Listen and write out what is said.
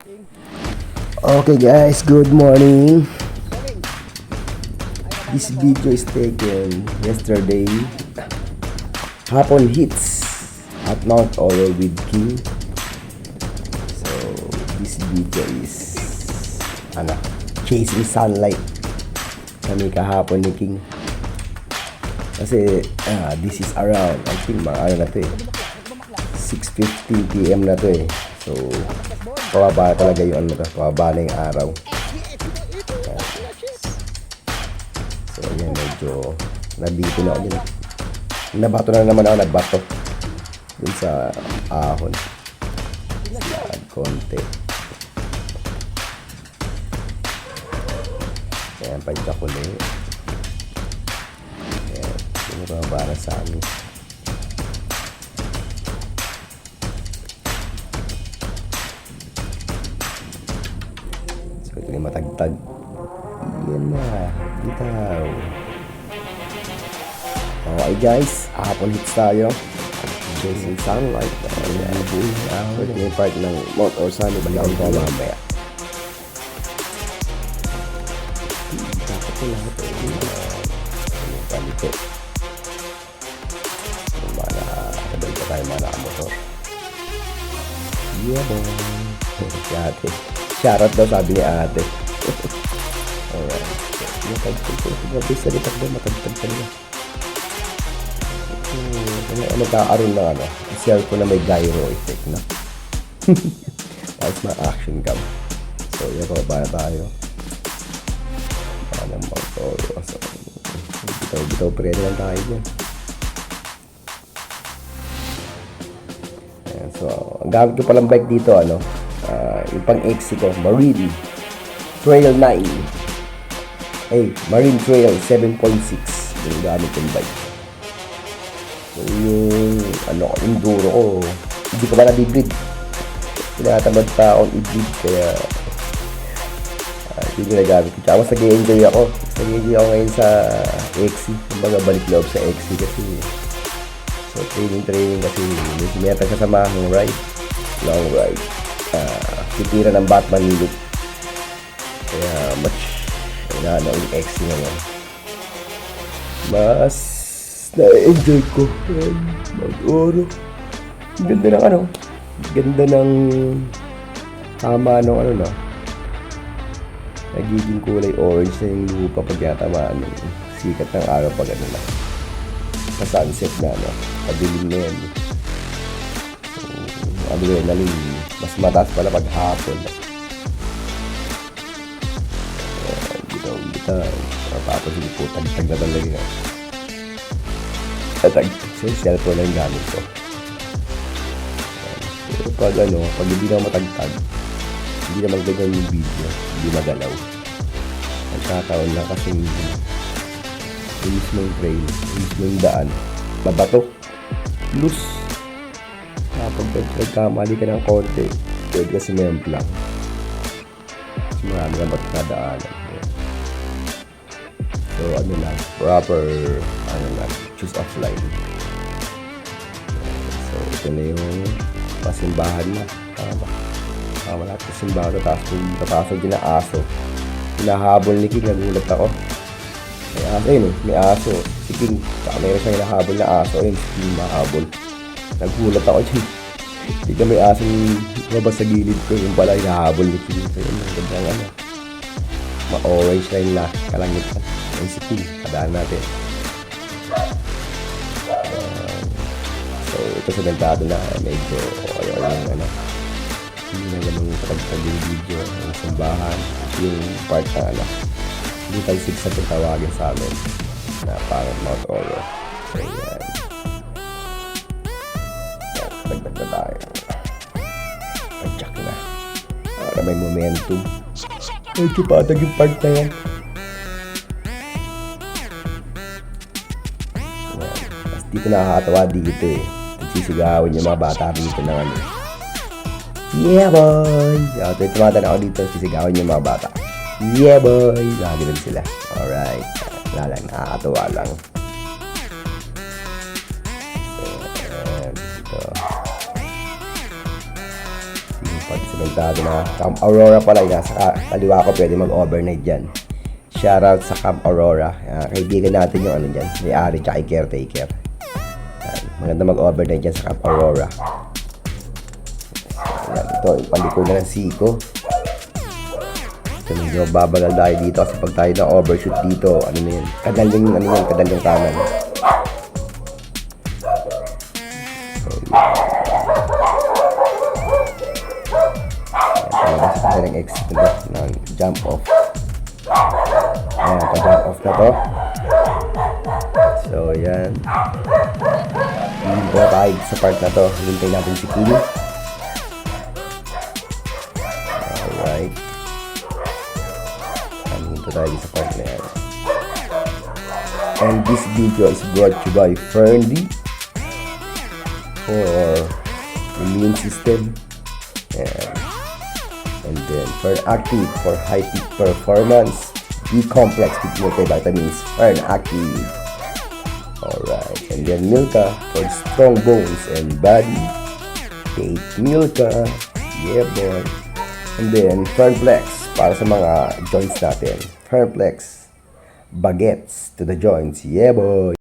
Okay guys, good morning. This video is taken yesterday. Hapon hits at Mount Oro with King. So this video is chasing sunlight kami kahapon ni King. Kasi this is around, I think mga na to 6:15 PM na to eh. So pababa talaga yung pababa na yung araw. So ayan, medyo nabito na ako dyan. Nabato na naman ako, nagbato dun sa ahon. Konti. Ayan, pagka kuli. Ayan, pinababa na sa amin. So ito yung matagtag. Yan na, bitaw. Okay guys, hapon hits tayo. Chasing sunlight. Ayan, so ito yung part ng Mount Orsano. Balikan ko mamaya. Dapat ko lahat yung palito. Sabay pa tayo mga nakamotor. Yeah boy. Si ate. Shoutout daw sabi ni ate. Alright. Matagtag sa litak daw, matagtag ka niya. Magkakaroon ng cellphone na may gyro effect na. Tapos mga action cam. So yan, pababa na tayo. Ng Mount Oro. So bitaw pa rin lang tayo dyan. Ayan, so ang gamit ko palang bike dito yung pang XC ko, Marine Trail 9. Marine Trail 7.6 yung gamit kong bike. So yung enduro ko, hindi ko pa nabibreed. Tinatamad pa akong i-breed, kaya hindi ko nagamit ko. Tapos nag-i-enjoy ako. Nag-i-enjoy ako ngayon sa XC. Kumbaga balik loob sa XC kasi. So training kasi may kasamahan ride. Long ride. Titira ng Batman loop. Kaya much yung XC naman. Mas na-enjoy ko Mount Oro. Ganda ng ganda ng tama ng nagiging kulay orange na yung lupa pag yatamaan ng sikat ng araw pag sa sunset na padilim na yan. Mas mataas pala pag hapon. Bitaw. Tapos hindi po tagtag na talaga. Tagtag sa cellphone na yung gamit ko. Pero pag hindi na matagtag, hindi naman ganyan yung video, hindi magalaw. Nagkataon lang kasi yung mismong trail, yung mismong daan, babato, loose. Pag nagkamali ka ng konti, pwede kasi memplang. Kasi marami na ba't nadaanan. So proper choose of line. So ito na yung pasimbahan na. Wala ito simbahan na tapos din na aso. Hinahabol ni King, nagulat ako. May aso. Si King, saka mayroon siyang hinahabol na aso. Si King mahabol. Nagulat ako dyan. Hindi ka may aso mabas sa gilid ko. Yung pala hinahabol ni King. So yun, magandang ma-orange line na kalangitan. Yung si King, kadaan natin. So ito sa nagdado na medyo ayaw hindi na ganun kapag yung video ng simbahan, yung part na hindi tayo sigsag yung tawagin sa amin na parang Mount Oro. So yan, dagdag na tayo, pag-check na para may momentum. Medyo patag yung part na yan. Tapos dito nakakatawa dito nagsisigawin yung mga bata dito na yeah boy! Ito tumatan ako dito, sisigawan yung mga bata. Yeah boy! Ganun sila. Alright. Wala lang, nakakatawa lang. So, ito. Yung pag sa Komentado na. Camp Aurora pala, nasa kaliwa ko, pwede mag-overnight dyan. Shoutout sa Camp Aurora. Kaibigan natin yung ano dyan, may-ari tsaka caretaker. Maganda mag-overnight dyan sa Camp Aurora. Ito, palikuran ng siko. So, medyo babagal tayo dito kasi pag tayo na overshoot dito, ano na yun, kadalyong kanan. So, palabas tayo ng exit ng jump off. Ayan, pa-jump off na to. So, yan. Hindi po tayo sa part na to. Hintay natin si King. Alright. Hintay tayo sa part na yan. And this video is brought to you by Ferndy for immune system. And then Fern Active for high peak performance. B-complex with multivitamins. Fern Active. Alright. And then Milka for strong bones and body. Take Milka. Yeah boy. And then Fernplex para sa mga joints natin. Fernplex. Baguettes to the joints. Yeah boy.